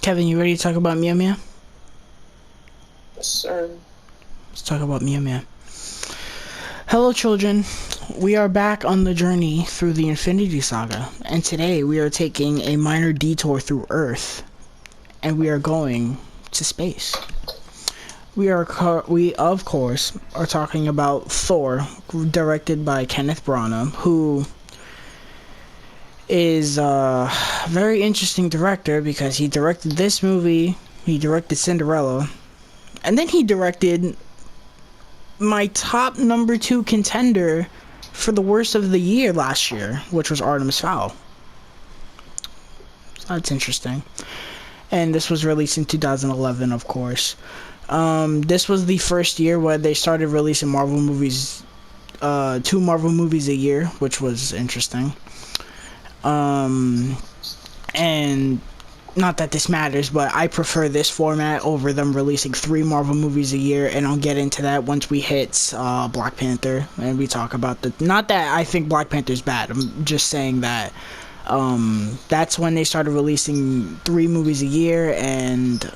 Kevin, you ready to talk about Mia Mia? Yes, sir. Let's talk about Mia Mia. Hello, children. We are back on the journey through the Infinity Saga, and today we are taking a minor detour through Earth, and we are going to space. We of course are talking about Thor, directed by Kenneth Branagh, who is a very interesting director because he directed this movie, he directed Cinderella, and then he directed my top number 2 contender for the worst of the year last year, which was Artemis Fowl. So that's interesting. And this was released in 2011, of course. This was the first year where they started releasing Marvel movies, 2 Marvel movies a year, which was interesting. And not that this matters, but I prefer this format over them releasing 3 Marvel movies a year, and I'll get into that once we hit Black Panther, and we talk about the... Not that I think Black Panther's bad, I'm just saying that that's when they started releasing 3 movies a year, and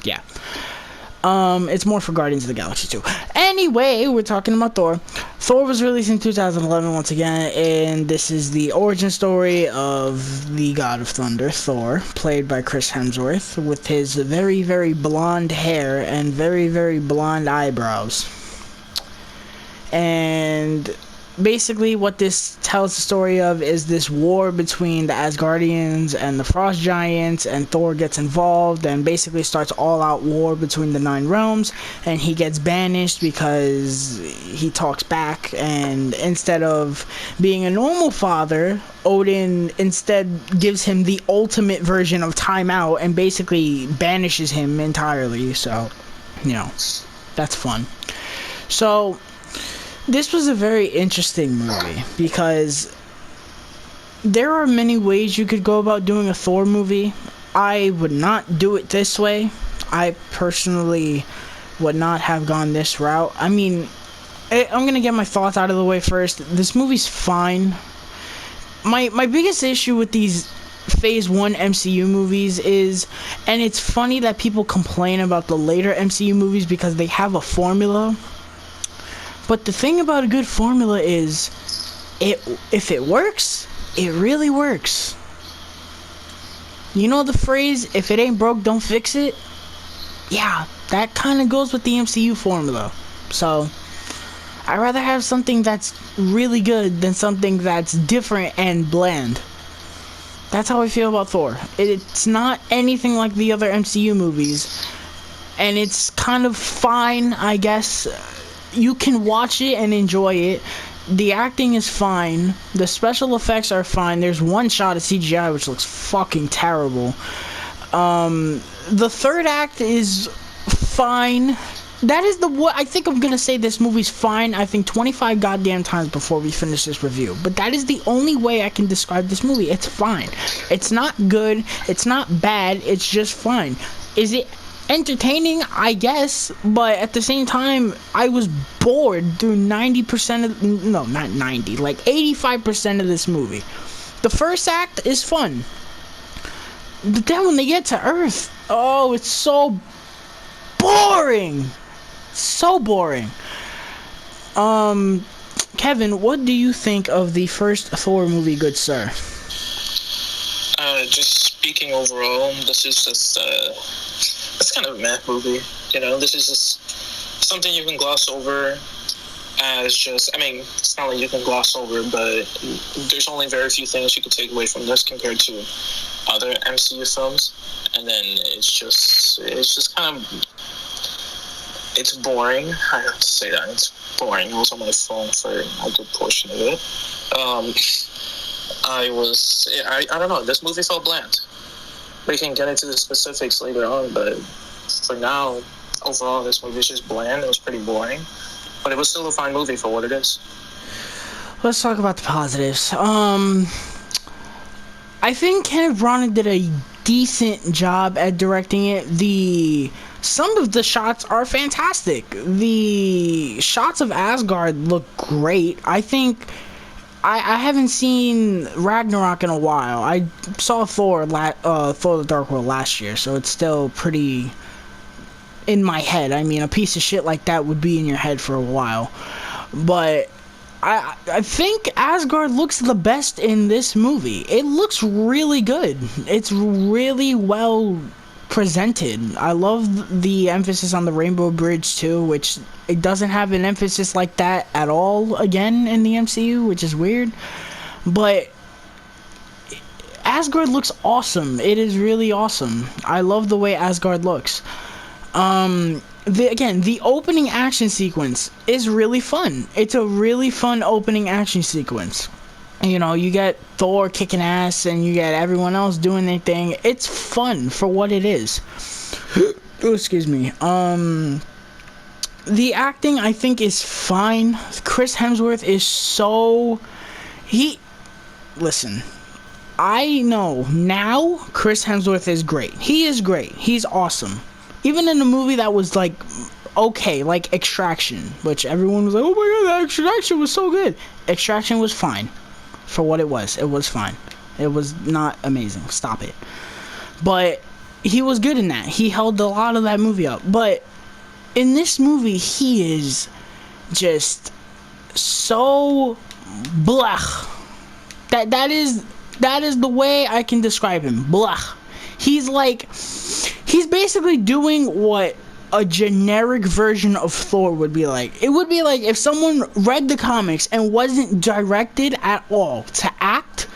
yeah. It's more for Guardians of the Galaxy too. Anyway, we're talking about Thor. Thor was released in 2011 once again, and this is the origin story of the God of Thunder, Thor, played by Chris Hemsworth, with his very, very blonde hair and very, very blonde eyebrows. And basically what this tells the story of is this war between the Asgardians and the Frost Giants, and Thor gets involved and basically starts all-out war between the 9 realms, and he gets banished because he talks back, and instead of being a normal father, Odin instead gives him the ultimate version of timeout and basically banishes him entirely. So, you know, that's fun. So this was a very interesting movie because there are many ways you could go about doing a Thor movie. I would not do it this way. I personally would not have gone this route. I mean, I'm gonna get my thoughts out of the way first. This movie's fine. My biggest issue with these Phase 1 MCU movies is, and it's funny that people complain about the later MCU movies because they have a formula. But the thing about a good formula is, if it works, it really works. You know the phrase, if it ain't broke, don't fix it? Yeah, that kind of goes with the MCU formula. So, I'd rather have something that's really good than something that's different and bland. That's how I feel about Thor. It's not anything like the other MCU movies. And it's kind of fine, I guess. You can watch it and enjoy it. The acting is fine. The special effects are fine. There's one shot of CGI which looks fucking terrible. The third act is fine. That is I think I'm gonna say this movie's fine, I think 25 goddamn times before we finish this review. But that is the only way I can describe this movie. It's fine. It's not good. It's not bad. It's just fine. Is it entertaining? I guess, but at the same time, I was bored through 90% of, no, not 90, like 85% of this movie. The first act is fun, but then when they get to Earth, oh, it's so boring. So boring. Kevin, what do you think of the first Thor movie, good sir? Just speaking overall, this is just, it's kind of a meh movie. You know, this is just something you can gloss over as just, I mean, it's not like you can gloss over, but there's only very few things you can take away from this compared to other MCU films. And then it's just kind of, it's boring. I have to say that. It's boring. I was on my phone for a good portion of it. I don't know. This movie felt bland. We can get into the specifics later on, but for now, overall, this movie is just bland. It was pretty boring, but it was still a fine movie for what it is. Let's talk about the positives. I think Kenneth Branagh did a decent job at directing it. Some of the shots are fantastic. The shots of Asgard look great. I think I haven't seen Ragnarok in a while. I saw Thor the Dark World last year, so it's still pretty in my head. I mean, a piece of shit like that would be in your head for a while. But I think Asgard looks the best in this movie. It looks really good. It's really well presented. I love the emphasis on the Rainbow Bridge too, which it doesn't have an emphasis like that at all again in the MCU, which is weird. But Asgard looks awesome. It is really awesome. I love the way Asgard looks. The opening action sequence is really fun. It's a really fun opening action sequence. You know, you get Thor kicking ass and you get everyone else doing their thing. It's fun for what it is. Oh, excuse me. The acting I think is fine. Chris Hemsworth is so... Listen, I know now Chris Hemsworth is great. He is great. He's awesome. Even in a movie that was like okay, like Extraction, which everyone was like, oh my god, that Extraction was so good. Extraction was fine. For what it was fine. It was not amazing. Stop it. But he was good in that. He held a lot of that movie up. But in this movie, he is just so blech. That is the way I can describe him. Blech. He's basically doing what a generic version of Thor would be like. It would be like if someone read the comics and wasn't directed at all to act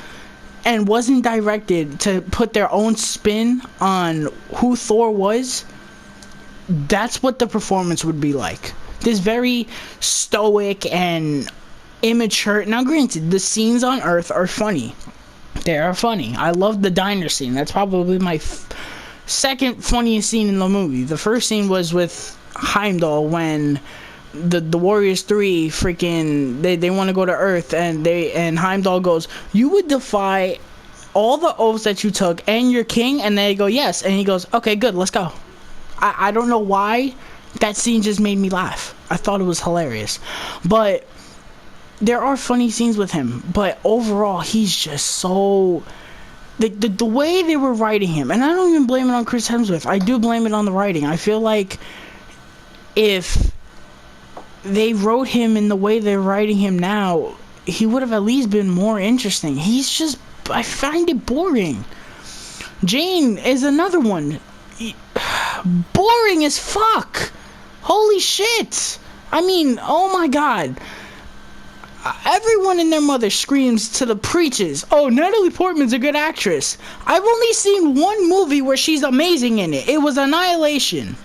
and wasn't directed to put their own spin on who Thor was. That's what the performance would be like. This very stoic and immature. Now granted, the scenes on Earth are funny. They are funny. I love the diner scene. That's probably my second funniest scene in the movie. The first scene was with Heimdall when the Warriors 3 freaking they want to go to Earth and Heimdall goes, you would defy all the oaths that you took and your king, and they go yes, and he goes, okay, good, let's go. I don't know why that scene just made me laugh. I thought it was hilarious. But there are funny scenes with him, but overall he's just so... The way they were writing him, and I don't even blame it on Chris Hemsworth. I do blame it on the writing. I feel like if they wrote him in the way they're writing him now, he would have at least been more interesting. He's just... I find it boring. Jane is another one. Boring as fuck. Holy shit. I mean, oh my god. Everyone and their mother screams to the preaches, oh, Natalie Portman's a good actress. I've only seen one movie where she's amazing in it. It was Annihilation.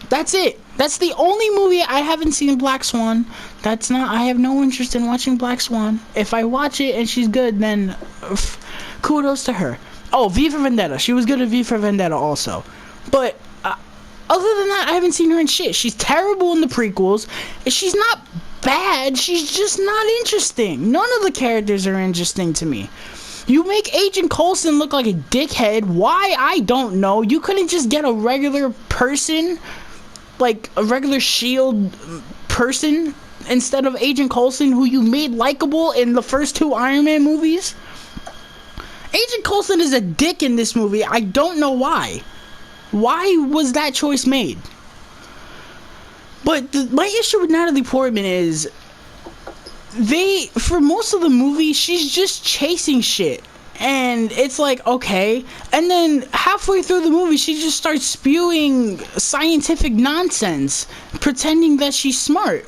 That's it. That's the only movie I haven't seen. Black Swan. I have no interest in watching Black Swan. If I watch it and she's good, then kudos to her. Oh, V for Vendetta. She was good at V for Vendetta also. But other than that, I haven't seen her in shit. She's terrible in the prequels. She's not bad, she's just not interesting. None of the characters are interesting to me. You make Agent Coulson look like a dickhead. Why? I don't know. You couldn't just get a regular person, like a regular S.H.I.E.L.D. person, instead of Agent Coulson, who you made likable in the first two Iron Man movies? Agent Coulson is a dick in this movie. I don't know why. Why was that choice made? But my issue with Natalie Portman is for most of the movie, she's just chasing shit. And it's like, okay. And then halfway through the movie, she just starts spewing scientific nonsense, pretending that she's smart.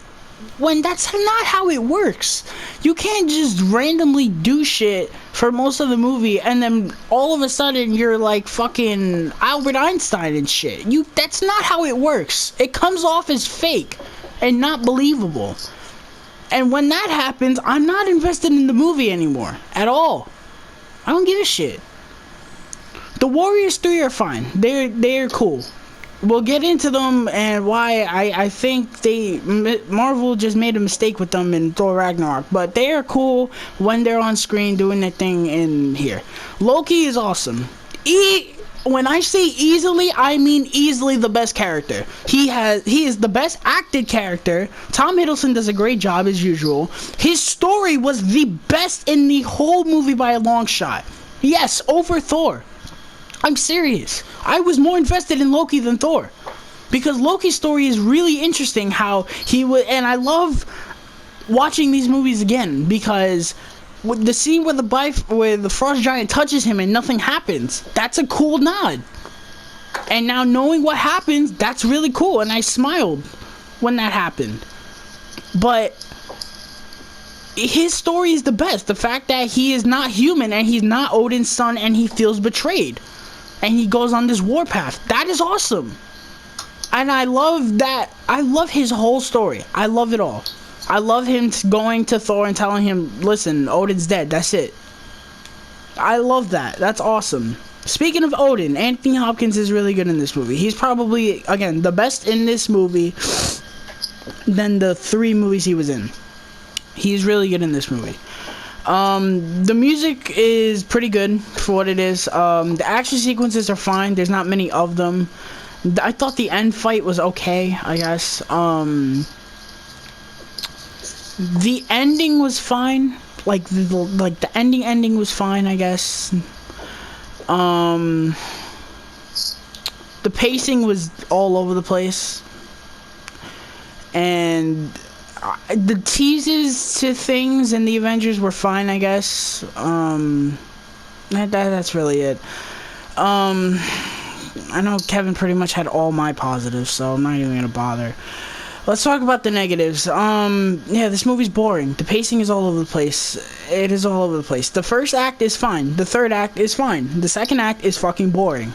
When that's not how it works. You can't just randomly do shit for most of the movie and then all of a sudden you're like fucking Albert Einstein and shit. That's not how it works. It comes off as fake and not believable. And when that happens, I'm not invested in the movie anymore at all. I don't give a shit. The Warriors 3 are fine. They're cool. We'll get into them and why I think Marvel just made a mistake with them in Thor Ragnarok, but they are cool when they're on screen doing their thing in here. Loki is awesome. When I say easily, I mean easily the best character. He is the best acted character. Tom Hiddleston does a great job as usual. His story was the best in the whole movie by a long shot. Yes, over Thor. I'm serious. I was more invested in Loki than Thor. Because Loki's story is really interesting, how he would, and I love watching these movies again, because with the scene where the frost giant touches him and nothing happens, that's a cool nod. And now knowing what happens, that's really cool, and I smiled when that happened. But his story is the best. The fact that he is not human and he's not Odin's son and he feels betrayed. And he goes on this warpath. That is awesome. And I love that. I love his whole story. I love it all. I love him going to Thor and telling him, listen, Odin's dead. That's it. I love that. That's awesome. Speaking of Odin, Anthony Hopkins is really good in this movie. He's probably, again, the best in this movie than the 3 movies he was in. He's really good in this movie. The music is pretty good for what it is. The action sequences are fine. There's not many of them. I thought the end fight was okay, I guess. The ending was fine. The ending was fine, I guess. The pacing was all over the place. And the teases to things in the Avengers were fine, I guess. That's really it. I know Kevin pretty much had all my positives, so I'm not even gonna bother. Let's talk about the negatives. Yeah, this movie's boring. The pacing is all over the place. It is all over the place. The first act is fine. The third act is fine. The second act is fucking boring.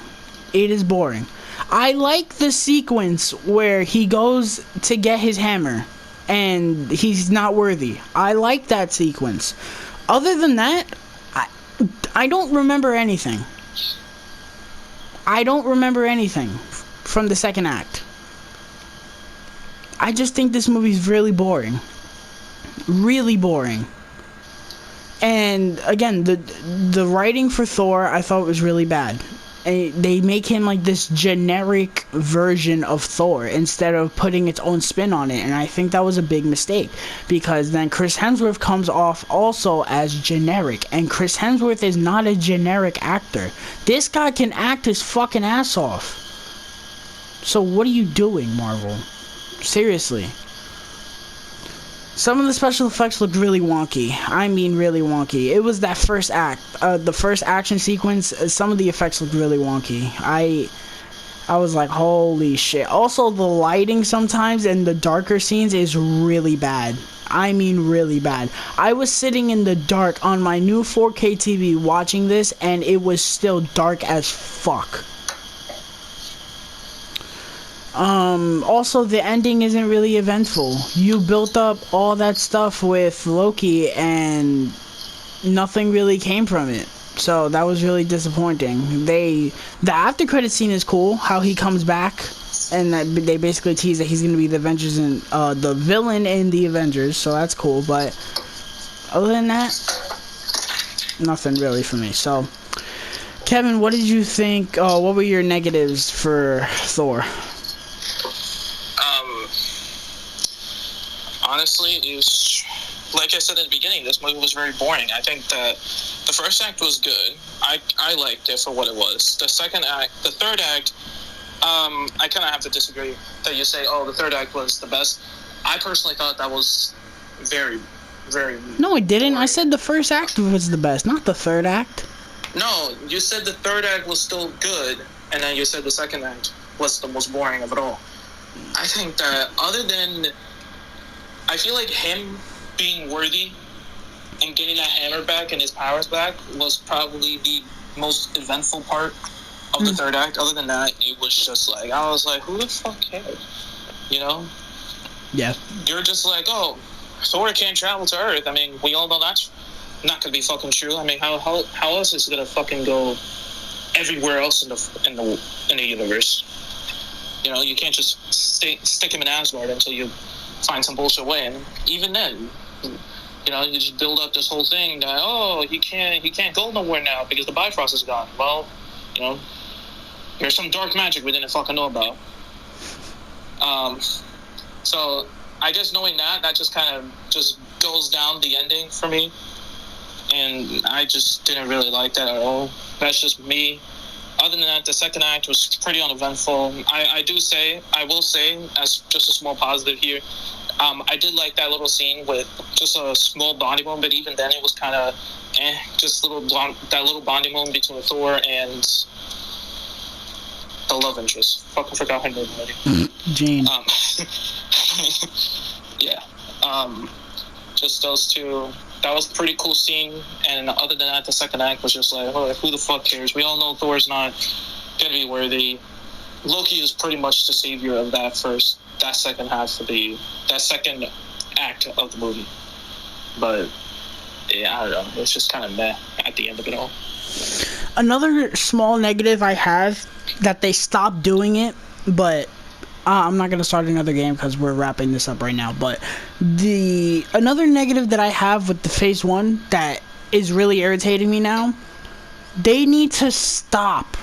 It is boring. I like the sequence where he goes to get his hammer and he's not worthy. I like that sequence. Other than that, I don't remember anything. I don't remember anything from the second act. I just think this movie's really boring. Really boring. And again, the writing for Thor I thought was really bad. They make him like this generic version of Thor instead of putting its own spin on it, and I think that was a big mistake, because then Chris Hemsworth comes off also as generic, and Chris Hemsworth is not a generic actor. This guy can act his fucking ass off. So what are you doing, Marvel? Seriously. Some of the special effects looked really wonky. I mean really wonky. It was that first act. The first action sequence, some of the effects looked really wonky. I was like, holy shit. Also, the lighting sometimes in the darker scenes is really bad. I mean really bad. I was sitting in the dark on my new 4K TV watching this, and it was still dark as fuck. Also, the ending isn't really eventful. You built up all that stuff with Loki and nothing really came from it. So that was really disappointing. The after credit scene is cool, how he comes back, and that they basically tease that he's going to be the Avengers and the villain in the Avengers, so that's cool. But other than that, nothing really for me. So, Kevin, what did you think? What were your negatives for Thor? Honestly, it was, like I said in the beginning, this movie was very boring. I think that the first act was good. I liked it for what it was. The third act, I kind of have to disagree that you say, oh, the third act was the best. I personally thought that was very, very No, I didn't. boring. I said the first act was the best, not the third act. No, you said the third act was still good, and then you said the second act was the most boring of it all. I think that I feel like him being worthy and getting that hammer back and his powers back was probably the most eventful part of the third act. Other than that, it was just like, I was like, who the fuck cares? You know? Yeah. You're just like, oh, Thor can't travel to Earth. I mean, we all know that's not gonna be fucking true. I mean, how else is it gonna fucking go everywhere else in the universe? You know, you can't just stick him in Asgard until you find some bullshit way, and even then, you know, you just build up this whole thing that, oh, he can't go nowhere now because the Bifrost is gone. Well, you know, There's some dark magic we didn't fucking know about. So I guess knowing that just kind of just goes down the ending for me, and I just didn't really like that at all. That's just me. Other than that, the second act was pretty uneventful. I will say, as just a small positive here, I did like that little scene with just a small bonding moment, but even then it was kind of just that little bonding moment between Thor and the love interest. Fucking forgot her name already. Jane. Yeah. Just those two. That was a pretty cool scene. And other than that, the second act was just like, oh, who the fuck cares? We all know Thor's not gonna be worthy. Loki is pretty much the savior of that second act of the movie. But yeah, I don't know. It's just kind of meh at the end of it all. Another small negative I have that they stopped doing it, but I'm not gonna start another game because we're wrapping this up right now. But another negative that I have with the Phase 1 that is really irritating me now, they need to stop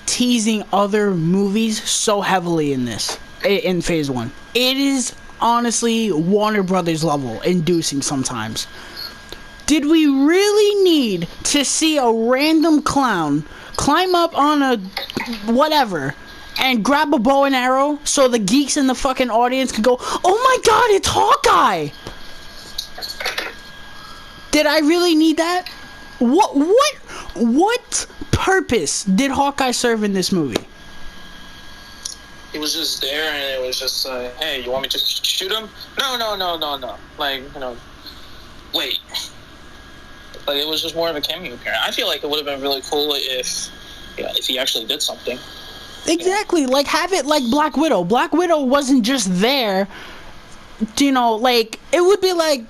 teasing other movies so heavily in Phase 1. It is honestly Warner Brothers level inducing sometimes. Did we really need to see a random clown climb up on a whatever and grab a bow and arrow so the geeks in the fucking audience could go, oh my god, it's Hawkeye? Did I really need that? What purpose did Hawkeye serve in this movie? He was just there, and it was just like, hey, you want me to shoot him? No. Like, wait. Like, it was just more of a cameo appearance. I feel like it would have been really cool if he actually did something. Exactly. Yeah. Like, have it like Black Widow. Black Widow wasn't just there, like, it would be like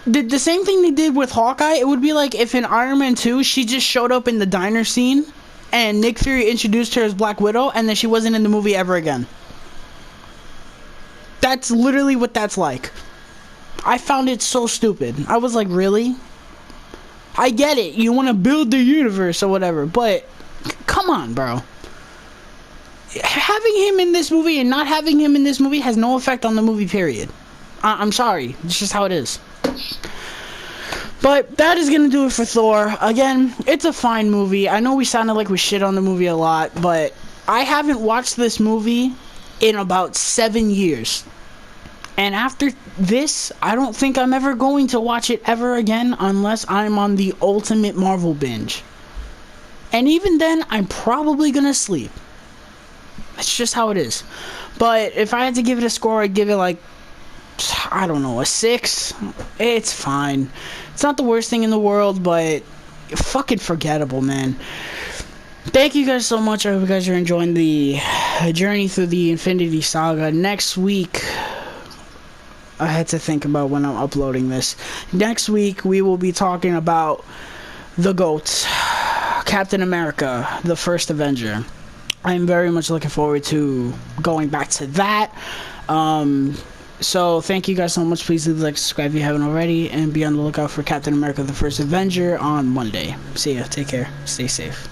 the same thing they did with Hawkeye. It would be like if in Iron Man 2, she just showed up in the diner scene, and Nick Fury introduced her as Black Widow, and then she wasn't in the movie ever again. That's literally what that's like. I found it so stupid. I was like, really? I get it. You want to build the universe or whatever, but come on, bro. Having him in this movie and not having him in this movie has no effect on the movie, period. I'm sorry. It's just how it is. But that is going to do it for Thor. Again, it's a fine movie. I know we sounded like we shit on the movie a lot, but I haven't watched this movie in about 7 years. And after this, I don't think I'm ever going to watch it ever again unless I'm on the ultimate Marvel binge. And even then, I'm probably going to sleep. That's just how it is. But if I had to give it a score, I'd give it like, I don't know, a 6. It's fine. It's not the worst thing in the world, but fucking forgettable, man. Thank you guys so much. I hope you guys are enjoying the journey through the Infinity Saga. Next week, I had to think about when I'm uploading this. Next week, we will be talking about the GOAT, Captain America, the first Avenger. I'm very much looking forward to going back to that. So thank you guys so much. Please leave a like, subscribe if you haven't already, and be on the lookout for Captain America, the first Avenger on Monday. See ya. Take care. Stay safe.